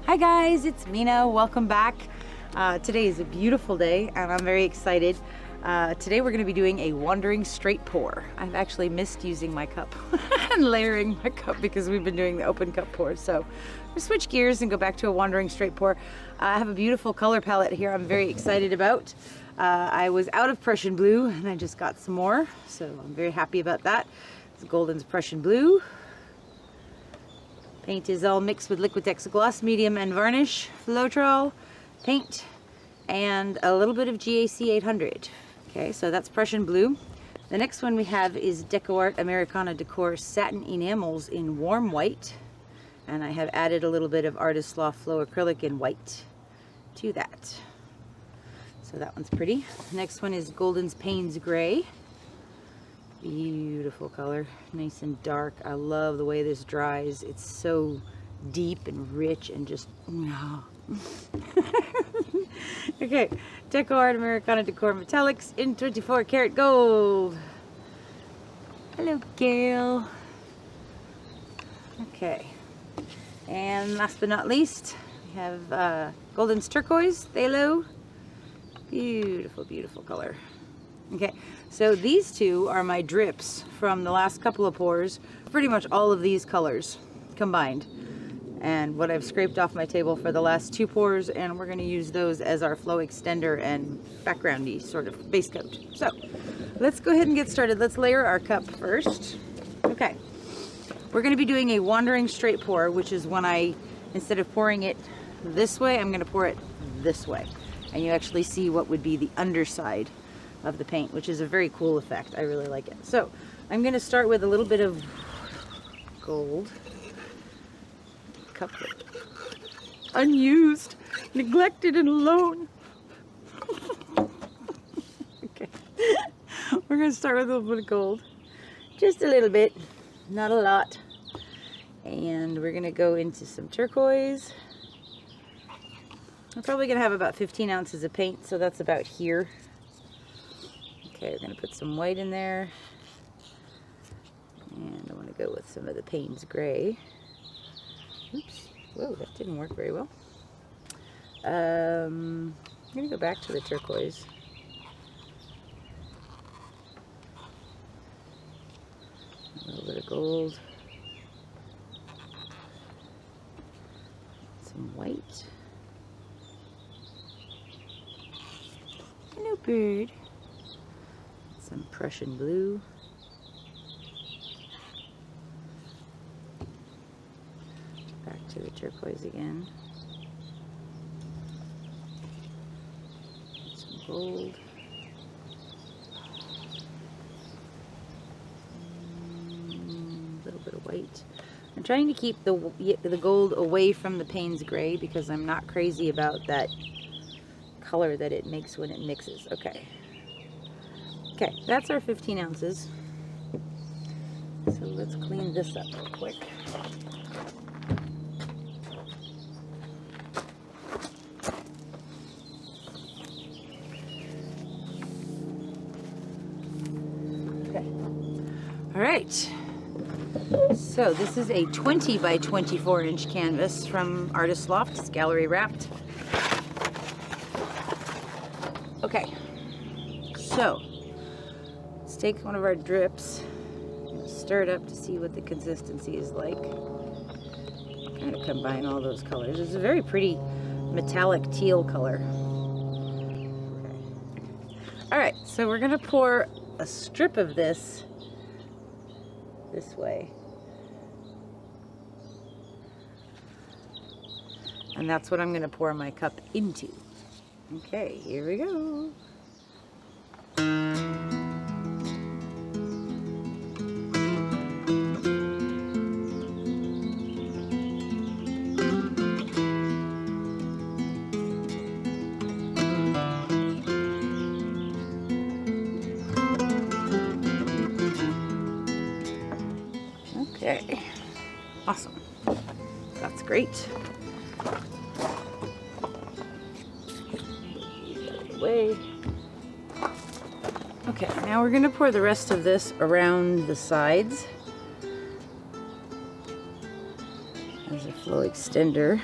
Hi guys, it's Mina. Welcome back. Today is a beautiful day and I'm very excited. Today we're going to be doing a wandering straight pour. I've actually missed using my cup and layering my cup because we've been doing the open cup pour. So we'll switch gears and go back to a wandering straight pour. I have a beautiful color palette here I'm very excited about. I was out of Prussian Blue and I just got some more, so I'm very happy about that. It's Golden's Prussian Blue. Paint is all mixed with Liquitex gloss medium and varnish, Floetrol paint, and a little bit of GAC 800. Okay, so that's Prussian Blue. The next one we have is DecoArt Americana Decor Satin Enamels in warm white, and I have added a little bit of Artist Loft Flow Acrylic in white to that. So that one's pretty. The next one is Golden's Paynes Gray. Beautiful color, nice and dark. I love the way this dries. It's so deep and rich and just okay, DecoArt Americana Decor Metallics in 24 karat gold. Hello, Gail. Okay, and last but not least, we have Golden's Turquoise Phthalo. Beautiful, beautiful color. Okay, so these two are my drips from the last couple of pours, pretty much all of these colors combined, and what I've scraped off my table for the last two pours, and we're going to use those as our flow extender and backgroundy sort of base coat. So let's go ahead and get started. Let's layer our cup first. Okay, we're going to be doing a wandering straight pour, which is when instead of pouring it this way, I'm going to pour it this way, and you actually see what would be the underside of the paint, which is a very cool effect. I really like it. So I'm going to start with a little bit of gold. Cup unused, neglected and alone. Okay, we're going to start with a little bit of gold, just a little bit, not a lot, and we're going to go into some turquoise. I'm probably going to have about 15 ounces of paint, so that's about here. Okay, we're going to put some white in there, and I want to go with some of the Paynes Gray. Oops, whoa, that didn't work very well. I'm going to go back to the turquoise. A little bit of gold. Some white. Hello, bird. Some Prussian Blue. Back to the turquoise again. Some gold. A little bit of white. I'm trying to keep the gold away from the Paynes Gray because I'm not crazy about that color that it makes when it mixes. Okay. Okay, that's our 15 ounces. So let's clean this up real quick. Okay. All right. So this is a 20 by 24 inch canvas from Artist Loft. It's gallery wrapped. Okay. So let's take one of our drips and stir it up to see what the consistency is like. Kind of combine all those colors. It's a very pretty metallic teal color. Okay. All right, so we're gonna pour a strip of this way. And that's what I'm gonna pour my cup into. Okay, here we go. Okay, awesome. That's great. Way. Okay, now we're going to pour the rest of this around the sides as a flow extender.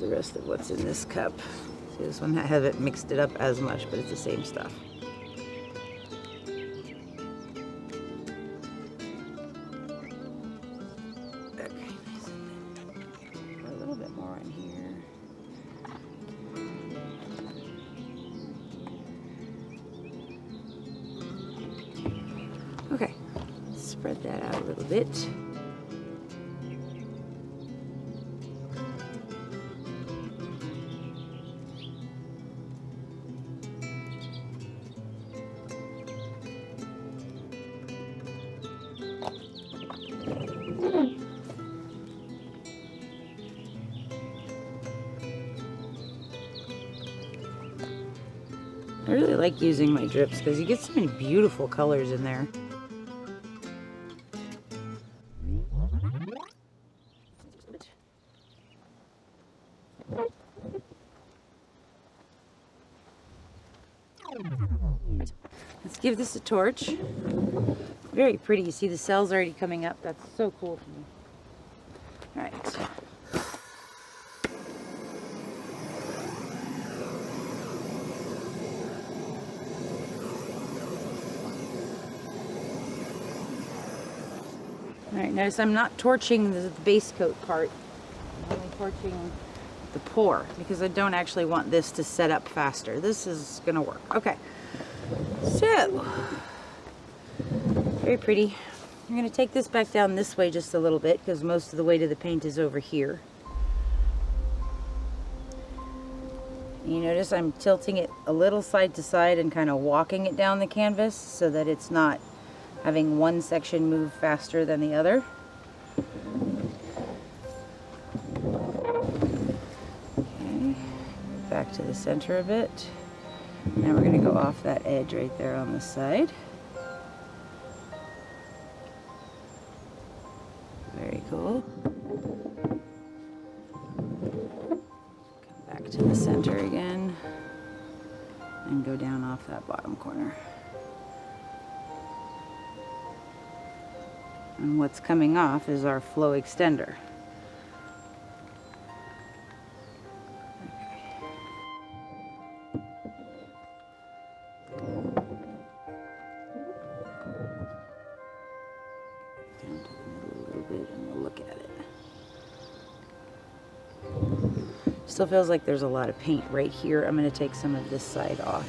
the rest of what's in this cup. See, this one I haven't mixed it up as much, but it's the same stuff. Okay, nice. A little bit more in here. Okay, spread that out a little bit. I really like using my drips because you get so many beautiful colors in there. Let's give this a torch. Very pretty. You see the cells already coming up. That's so cool to me. All right. Alright, notice I'm not torching the base coat part. I'm only torching the pour because I don't actually want this to set up faster. This is going to work. Okay, so very pretty. I'm going to take this back down this way just a little bit because most of the weight of the paint is over here. You notice I'm tilting it a little side to side and kind of walking it down the canvas so that it's not having one section move faster than the other. Okay, back to the center a bit. Now we're going to go off that edge right there on the side. Very cool. Come back to the center again and go down off that bottom corner. And what's coming off is our flow extender. Down to the middle a little bit and we'll look at it. Still feels like there's a lot of paint right here. I'm going to take some of this side off.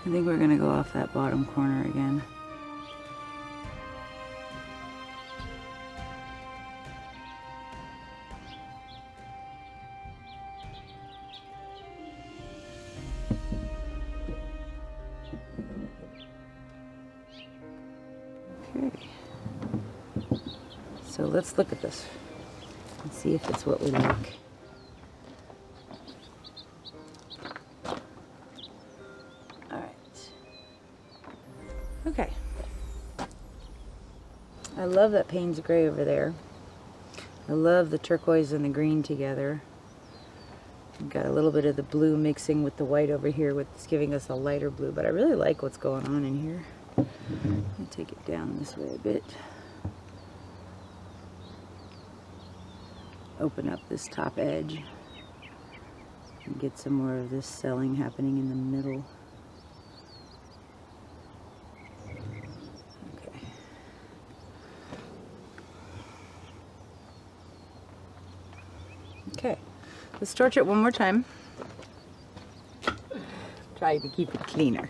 I think we're going to go off that bottom corner again. Okay. So let's look at this and see if it's what we like. Okay. I love that Payne's gray over there. I love the turquoise and the green together. We've got a little bit of the blue mixing with the white over here, it's giving us a lighter blue, but I really like what's going on in here. I'm going to take it down this way a bit. Open up this top edge and get some more of this selling happening in the middle. Okay, let's torch it one more time. Try to keep it cleaner.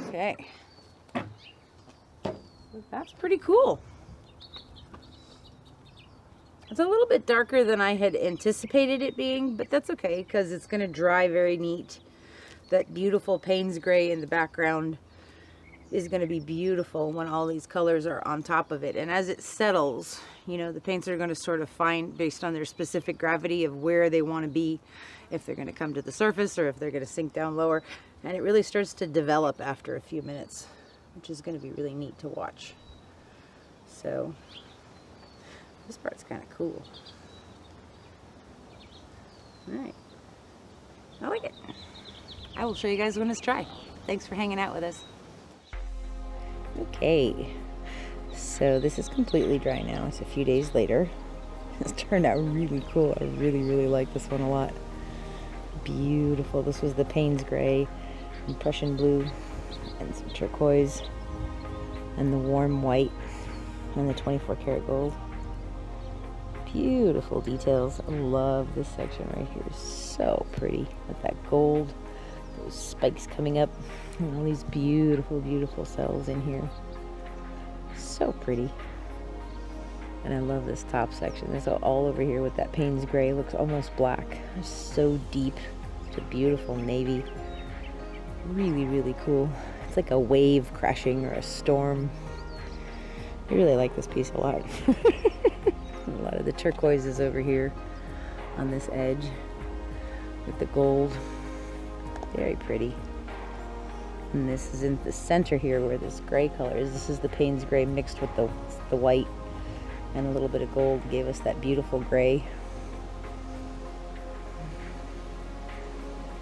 Okay, so that's pretty cool. It's a little bit darker than I had anticipated it being, but that's okay because it's going to dry very neat. That beautiful Payne's gray in the background is going to be beautiful when all these colors are on top of it. And as it settles, you know, the paints are going to sort of find, based on their specific gravity, of where they want to be, if they're going to come to the surface or if they're going to sink down lower. And it really starts to develop after a few minutes, which is going to be really neat to watch. So this part's kind of cool. All right, I like it. I will show you guys when it's dry. Thanks for hanging out with us. Okay, so this is completely dry now. It's a few days later. It's turned out really cool. I really like this one a lot. Beautiful. This was the Paynes gray and Prussian blue and some turquoise and the warm white and the 24 karat gold. Beautiful details. I love this section right here. So pretty with that gold, those spikes coming up, and all these beautiful cells in here. So pretty. And I love this top section. This all over here with that Paynes gray looks almost black. It's so deep. It's a beautiful navy. Really cool. It's like a wave crashing or a storm. I really like this piece a lot. A lot of the turquoises over here on this edge with the gold. Very pretty. And this is in the center here where this gray color is. This is the Paynes gray mixed with the white and a little bit of gold, gave us that beautiful gray.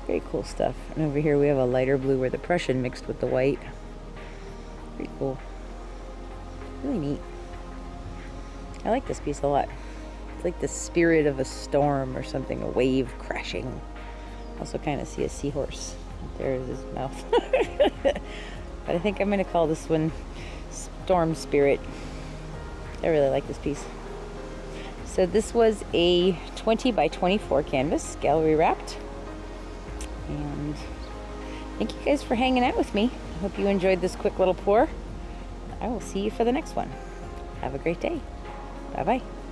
Very cool stuff. And over here we have a lighter blue where the Prussian mixed with the white. Pretty cool. Really neat. I like this piece a lot. It's like the spirit of a storm or something, a wave crashing. Also kind of see a seahorse. There's his mouth. But I think I'm going to call this one Storm Spirit. I really like this piece. So this was a 20 by 24 canvas, gallery wrapped. And thank you guys for hanging out with me. I hope you enjoyed this quick little pour. I will see you for the next one. Have a great day. Bye-bye.